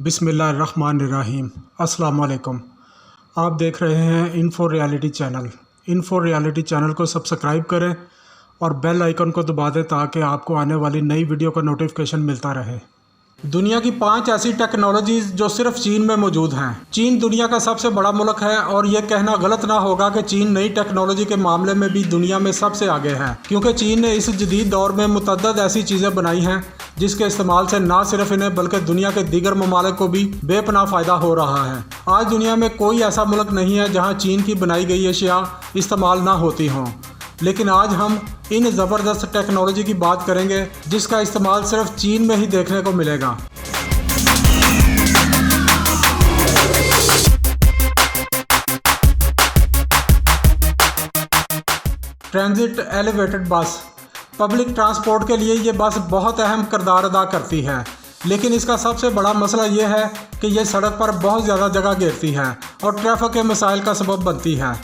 बिस्मिल्लाहिर्रहमानिर्रहीम। अस्सलाम वालेकुम। आप देख रहे हैं info reality channel. Info reality channel को सब्सक्राइब करें और बेल आइकन को दबा दें ताकि आपको आने वाली नई वीडियो का नोटिफिकेशन मिलता रहे। दुनिया की 5 ऐसी टेक्नोलॉजीज़ जो सिर्फ चीन में मौजूद हैं। चीन दुनिया का सबसे बड़ा मुल्क है और ये कहना गलत ना होगा कि चीन नई टेक्नोलॉजी के मामले में भी दुनिया में सबसे आगे है, क्योंकि चीन ने इस जदीद दौर में मुतअद्दिद ऐसी चीज़ें बनाई हैं जिसके इस्तेमाल से ना सिर्फ इन्हें बल्कि दुनिया के दीगर ममालिक को भी बेपनाह फ़ायदा हो रहा है। आज दुनिया में कोई ऐसा मुल्क नहीं है जहाँ चीन की बनाई गई अशिया इस्तेमाल ना होती हों, लेकिन आज हम इन ज़बरदस्त टेक्नोलॉजी की बात करेंगे जिसका इस्तेमाल सिर्फ चीन में ही देखने को मिलेगा। ट्रांजिट एलिवेटेड बस। पब्लिक ट्रांसपोर्ट के लिए ये बस बहुत अहम किरदार अदा करती है, लेकिन इसका सबसे बड़ा मसला ये है कि यह सड़क पर बहुत ज़्यादा जगह घेरती है और ट्रैफिक के मसाइल का सबब बनती है।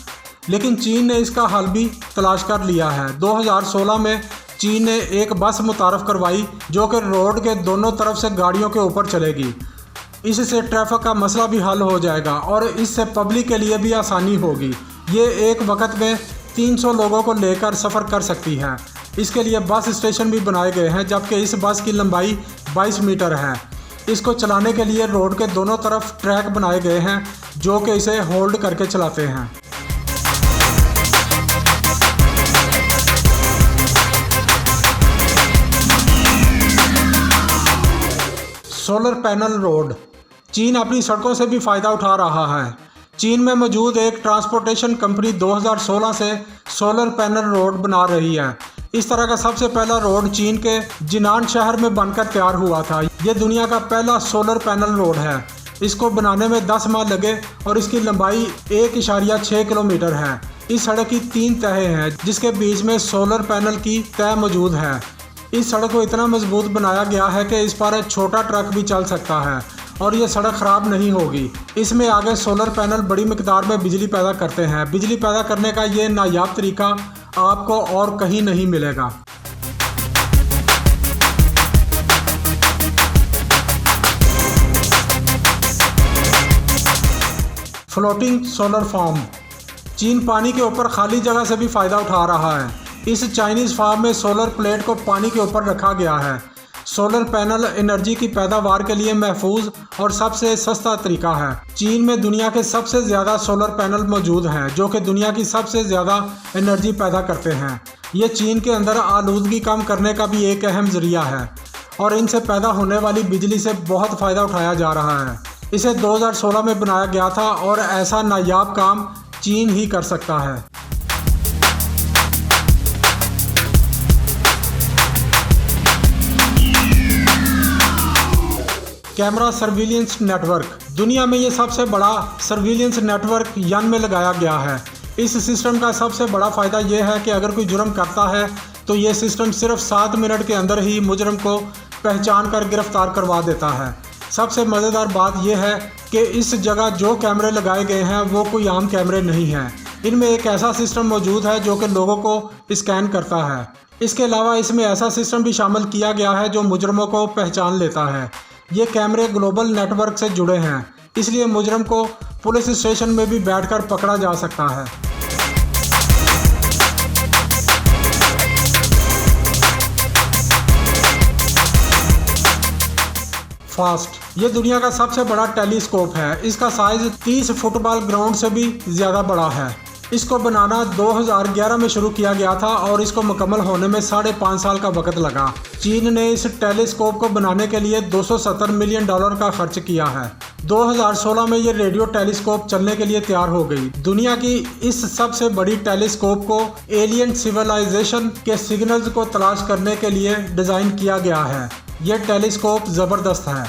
लेकिन चीन ने इसका हल भी तलाश कर लिया है। 2016 में चीन ने एक बस मुतारफ़ करवाई जो कि रोड के दोनों तरफ से गाड़ियों के ऊपर चलेगी। इससे ट्रैफिक का मसला भी हल हो जाएगा और इससे पब्लिक के लिए भी आसानी होगी। ये एक वक्त में 300 लोगों को लेकर सफ़र कर सकती है। इसके लिए बस स्टेशन भी बनाए गए हैं, जबकि इस बस की लंबाई 22 मीटर है। इसको चलाने के लिए रोड के दोनों तरफ ट्रैक बनाए गए हैं जो कि इसे होल्ड करके चलाते हैं। Solar panel road. चीन अपनी सड़कों से भी फ़ायदा उठा रहा है। चीन में मौजूद एक ट्रांसपोर्टेशन कंपनी 2016 से सोलर पैनल रोड बना रही है। इस तरह का सबसे पहला रोड चीन के जिनान शहर में बनकर तैयार हुआ था। यह दुनिया का पहला सोलर पैनल रोड है। इसको बनाने में 10 माह लगे और इसकी लंबाई 1.6 किलोमीटर है। इस सड़क की 3 तहें हैं जिसके बीच में सोलर पैनल की तह मौजूद है। इस सड़क को इतना मजबूत बनाया गया है कि इस पर एक छोटा ट्रक भी चल सकता है और ये सड़क ख़राब नहीं होगी। इसमें आगे सोलर पैनल बड़ी मिकदार में बिजली पैदा करते हैं। बिजली पैदा करने का ये नायाब तरीका आपको और कहीं नहीं मिलेगा। Floating solar farm. चीन पानी के ऊपर खाली जगह से भी फ़ायदा उठा रहा है। इस चाइनीज़ फार्म में सोलर प्लेट को पानी के ऊपर रखा गया है। सोलर पैनल एनर्जी की पैदावार के लिए महफूज और सबसे सस्ता तरीका है। चीन में दुनिया के सबसे ज़्यादा सोलर पैनल मौजूद हैं जो कि दुनिया की सबसे ज़्यादा एनर्जी पैदा करते हैं। ये चीन के अंदर आलूदगी कम करने का भी एक अहम ज़रिया है और इनसे पैदा होने वाली बिजली से बहुत फ़ायदा उठाया जा रहा है। इसे 2016 में बनाया गया था और ऐसा नायाब काम चीन ही कर सकता है। Camera surveillance network. दुनिया में ये सबसे बड़ा सर्विलेंस नेटवर्क यान में लगाया गया है। इस सिस्टम का सबसे बड़ा फ़ायदा ये है कि अगर कोई जुर्म करता है तो ये सिस्टम सिर्फ 7 मिनट के अंदर ही मुजरम को पहचान कर गिरफ्तार करवा देता है। सबसे मज़ेदार बात यह है कि इस जगह जो कैमरे लगाए गए हैं वो कोई आम कैमरे नहीं हैं। इनमें एक ऐसा सिस्टम मौजूद है जो कि लोगों को स्कैन करता है। इसके अलावा इसमें ऐसा सिस्टम भी शामिल किया गया है जो मुजरमों को पहचान लेता है। ये कैमरे ग्लोबल नेटवर्क से जुड़े हैं, इसलिए मुजरम को पुलिस स्टेशन में भी बैठकर पकड़ा जा सकता है। फास्ट। ये दुनिया का सबसे बड़ा टेलीस्कोप है। इसका साइज 30 फुटबॉल ग्राउंड से भी ज़्यादा बड़ा है। इसको बनाना 2011 में शुरू किया गया था और इसको मुकम्मल होने में 5.5 साल का वक्त लगा। चीन ने इस टेलीस्कोप को बनाने के लिए $270 मिलियन का खर्च किया है। 2016 में ये रेडियो टेलीस्कोप चलने के लिए तैयार हो गई। दुनिया की इस सबसे बड़ी टेलीस्कोप को एलियन सिविलाइजेशन के सिग्नल्स को तलाश करने के लिए डिज़ाइन किया गया है। ये टेलीस्कोप ज़बरदस्त है।